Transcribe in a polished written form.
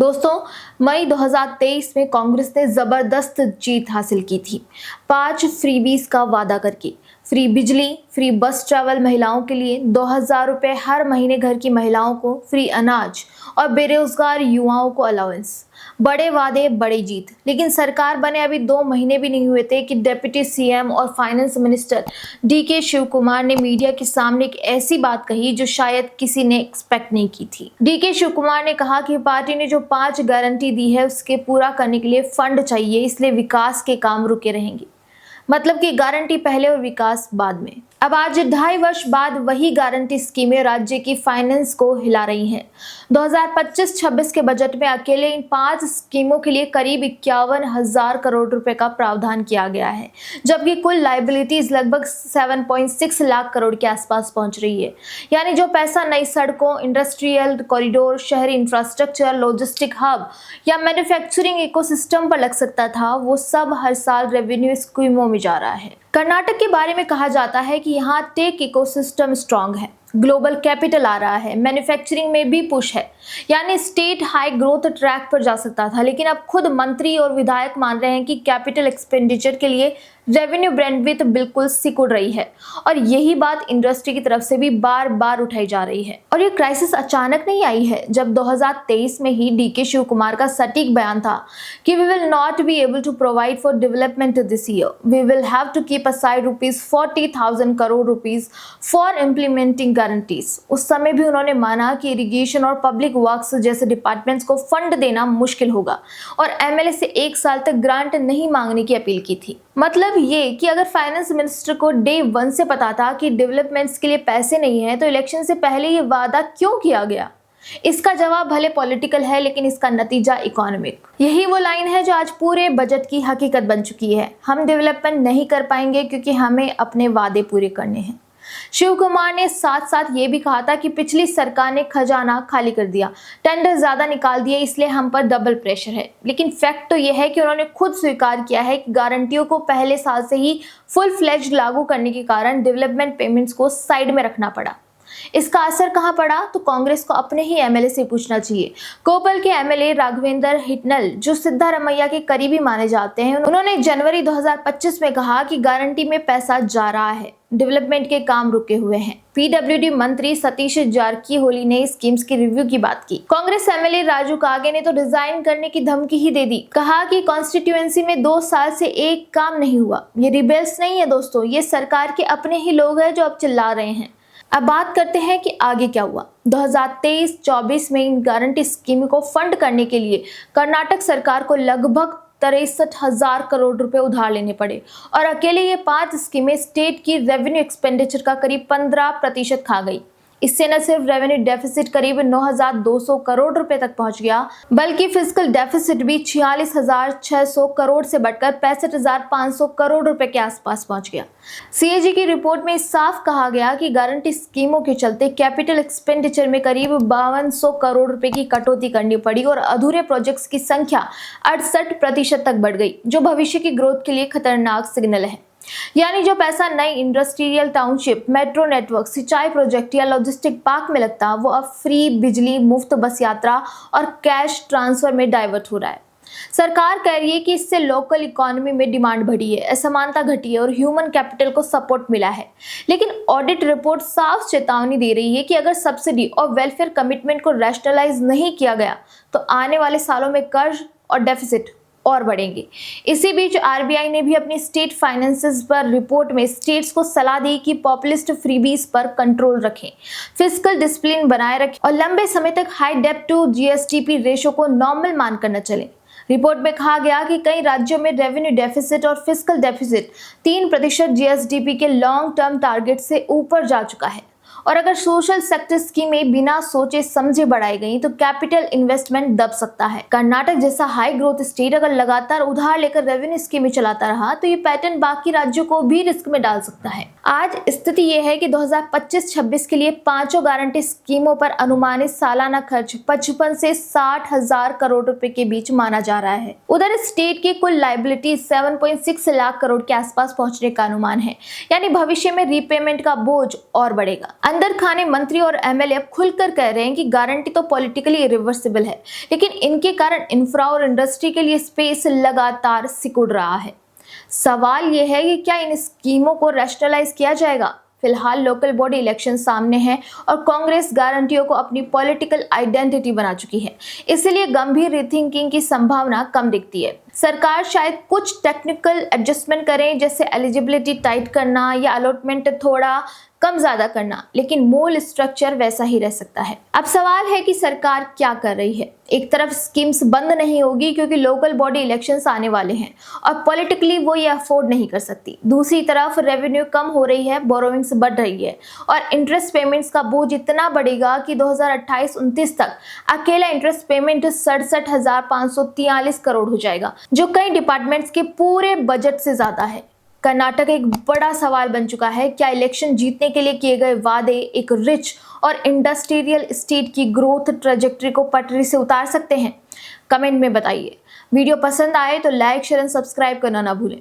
दोस्तों, मई 2023 में कांग्रेस ने जबरदस्त जीत हासिल की थी। 5 फ्रीबीज का वादा करके फ्री बिजली, फ्री बस ट्रैवल महिलाओं के लिए, 2000 रुपये हर महीने घर की महिलाओं को, फ्री अनाज और बेरोजगार युवाओं को अलाउंस। बड़े वादे, बड़ी जीत। लेकिन सरकार बने अभी 2 महीने भी नहीं हुए थे कि डिप्टी सीएम और finance minister DK Shivakumar ने मीडिया के सामने एक ऐसी बात कही जो शायद किसी ने एक्सपेक्ट नहीं की थी। डीके शिव कुमार ने कहा कि पार्टी ने जो 5 गारंटी दी है उसके पूरा करने के लिए फंड चाहिए, इसलिए विकास के काम रुके रहेंगे। मतलब कि गारंटी पहले और विकास बाद में। अब आज 2.5 वर्ष बाद वही गारंटी स्कीमें राज्य की फाइनेंस को हिला रही हैं। 2025-26 के बजट में अकेले इन 5 स्कीमों के लिए करीब 51,000 करोड़ रुपए का प्रावधान किया गया है, जबकि कुल लायबिलिटीज लगभग 7.6 लाख करोड़ के आसपास पहुंच रही है। यानी जो पैसा नई सड़कों, इंडस्ट्रियल कॉरिडोर, शहरी इंफ्रास्ट्रक्चर, लॉजिस्टिक हब या मैन्युफैक्चरिंग इकोसिस्टम पर लग सकता था, वो सब हर साल रेवेन्यू स्कीमों में जा रहा है। कर्नाटक के बारे में कहा जाता है कि यहाँ टेक इकोसिस्टम स्ट्रांग है, ग्लोबल कैपिटल आ रहा है, मैन्युफैक्चरिंग में भी पुश है, यानी स्टेट हाई ग्रोथ ट्रैक पर जा सकता था। लेकिन अब खुद मंत्री और विधायक मान रहे हैं कि कैपिटल एक्सपेंडिचर के लिए रेवेन्यू बैंडविड्थ बिल्कुल सिकुड़ रही है, और यही बात इंडस्ट्री की तरफ से भी बार बार उठाई जा रही है। और ये क्राइसिस अचानक नहीं आई है। जब 2023 में ही डीके शिव कुमार का सटीक बयान था कि we will not be able to provide for development this year, we will have to keep aside ₹40,000 crore for implementing guarantees. उस समय भी उन्होंने माना कि इरिगेशन और पब्लिक वर्क्स जैसे डिपार्टमेंट्स को फंड देना मुश्किल होगा, और एमएलए से 1 साल तक ग्रांट नहीं मांगने की अपील की थी। मतलब ये कि अगर फाइनेंस मिनिस्टर को डे 1 से पता था कि डेवलपमेंट्स के लिए पैसे नहीं है, तो इलेक्शन से पहले ये वादा क्यों किया गया? इसका जवाब भले पॉलिटिकल है, लेकिन इसका नतीजा इकोनॉमिक। यही वो लाइन है जो आज पूरे बजट की हकीकत बन चुकी है। हम डेवलपमेंट नहीं कर पाएंगे क्योंकि हमें अपने वादे पूरे करने हैं। शिव कुमार ने साथ साथ ये भी कहा था कि पिछली सरकार ने खजाना खाली कर दिया, टेंडर ज्यादा निकाल दिए, इसलिए हम पर डबल प्रेशर है। लेकिन फैक्ट तो यह है कि उन्होंने खुद स्वीकार किया है कि गारंटियों को पहले साल से ही फुल फ्लेज्ड लागू करने के कारण डेवलपमेंट पेमेंट्स को साइड में रखना पड़ा। इसका असर कहां पड़ा, तो कांग्रेस को अपने ही एमएलए से पूछना चाहिए। कोपल के एमएलए राघवेंद्र हिटनल, जो सिद्धारमैया के करीबी माने जाते हैं, उन्होंने जनवरी 2025 में कहा कि गारंटी में पैसा जा रहा है, डेवलपमेंट के काम रुके हुए हैं। पीडब्ल्यूडी मंत्री सतीश जारकीहोली ने स्कीम्स की रिव्यू की बात की। कांग्रेस एमएलए राजू कागे ने तो रिजाइन करने की धमकी ही दे दी। कहा कि कॉन्स्टिट्यूएंसी में 2 साल से एक काम नहीं हुआ। ये रिबेल्स नहीं है दोस्तों, ये सरकार के अपने ही लोग हैं जो अब चिल्ला रहे हैं। अब बात करते हैं कि आगे क्या हुआ। 2023-24 में इन गारंटी स्कीम को फंड करने के लिए कर्नाटक सरकार को लगभग 63,000 करोड़ रुपए उधार लेने पड़े, और अकेले ये 5 स्कीमें स्टेट की रेवेन्यू एक्सपेंडिचर का करीब 15% खा गई। इससे न सिर्फ रेवेन्यू डेफिसिट करीब 9,200 करोड़ रुपए तक पहुंच गया, बल्कि फिस्कल डेफिसिट भी 46,600 करोड़ से बढ़कर 65,500 करोड़ रुपए के आसपास पहुंच गया। सीएजी की रिपोर्ट में साफ कहा गया कि गारंटी स्कीमों के चलते कैपिटल एक्सपेंडिचर में करीब 5200 करोड़ रुपए की कटौती करनी पड़ी, और अधूरे प्रोजेक्ट्स की संख्या 68% तक बढ़ गई, जो भविष्य की ग्रोथ के लिए खतरनाक सिग्नल है। यानी जो पैसा नई इंडस्ट्रियल टाउनशिप, मेट्रो नेटवर्क, सिंचाई प्रोजेक्ट या लॉजिस्टिक पार्क में लगता, वो अब फ्री बिजली, मुफ्त बस यात्रा और कैश ट्रांसफर में डाइवर्ट हो रहा है। सरकार कह रही है कि इससे लोकल इकोनॉमी में डिमांड बढ़ी है, असमानता घटी है और ह्यूमन कैपिटल को सपोर्ट मिला है। लेकिन ऑडिट रिपोर्ट साफ चेतावनी दे रही है कि अगर सब्सिडी और वेलफेयर कमिटमेंट को रैशनलाइज नहीं किया गया, तो आने वाले सालों में कर्ज और डेफिसिट और बढ़ेंगे। इसी बीच आरबीआई ने भी अपनी स्टेट फाइनेंसेस पर रिपोर्ट में स्टेट्स को सलाह दी कि पॉपुलिस्ट फ्रीबीज पर कंट्रोल रखें, फिस्कल डिसिप्लिन बनाए रखें और लंबे समय तक हाई डेब्ट टू जीएसडीपी रेशो को नॉर्मल मानकर न चलें। रिपोर्ट में कहा गया कि कई राज्यों में रेवेन्यू डेफिसिट और फिस्कल डेफिसिट 3% जीएसडीपी के लॉन्ग टर्म टारगेट से ऊपर जा चुका है, और अगर सोशल सेक्टर स्कीमें बिना सोचे समझे बढ़ाई गई तो कैपिटल इन्वेस्टमेंट दब सकता है। कर्नाटक जैसा हाई ग्रोथ स्टेट अगर लगातार उधार लेकर रेवेन्यू स्कीमें चलाता रहा, तो ये पैटर्न बाकी राज्यों को भी रिस्क में डाल सकता है। आज स्थिति ये है कि 2025-26 के लिए 5 गारंटी स्कीमों पर अनुमानित सालाना खर्च 55 से 60,000 करोड़ रुपए के बीच माना जा रहा है। उधर स्टेट की कुल लायबिलिटी 7.6 लाख करोड़ के आसपास पहुंचने का अनुमान है, यानी भविष्य में रीपेमेंट का बोझ और बढ़ेगा। अंदर खाने मंत्री और एमएलए अब खुलकर कह रहे हैं कि गारंटी तो पॉलिटिकली इरिवर्सिबल है, लेकिन इनके कारण इंफ्रा और इंडस्ट्री के लिए स्पेस लगातार सिकुड़ रहा है। सवाल यह है कि क्या इन स्कीमों को रैशनलाइज किया जाएगा? फिलहाल लोकल बॉडी इलेक्शन सामने हैं और कांग्रेस गारंटियों को अपनी पॉलिटिकल आइडेंटिटी बना चुकी है, इसलिए गंभीर रीथिंकिंग की संभावना कम दिखती है। सरकार शायद कुछ टेक्निकल एडजस्टमेंट करे, जैसे एलिजिबिलिटी टाइट करना या अलॉटमेंट थोड़ा कम ज्यादा करना, लेकिन मूल स्ट्रक्चर वैसा ही रह सकता है। अब सवाल है कि सरकार क्या कर रही है। एक तरफ स्कीम्स बंद नहीं होगी क्योंकि लोकल बॉडी इलेक्शंस आने वाले हैं और पॉलिटिकली वो ये अफोर्ड नहीं कर सकती। दूसरी तरफ रेवेन्यू कम हो रही है, बोरोइंग्स बढ़ रही है और इंटरेस्ट पेमेंट्स का बोझ इतना बढ़ेगा कि 2028-29 तक अकेला इंटरेस्ट पेमेंट 67,543 करोड़ हो जाएगा, जो कई डिपार्टमेंट्स के पूरे बजट से ज्यादा है। कर्नाटक एक बड़ा सवाल बन चुका है। क्या इलेक्शन जीतने के लिए किए गए वादे एक रिच और इंडस्ट्रियल स्टेट की ग्रोथ ट्रेजेक्टरी को पटरी से उतार सकते हैं? कमेंट में बताइए। वीडियो पसंद आए तो लाइक, शेयर एंड सब्सक्राइब करना ना भूलें।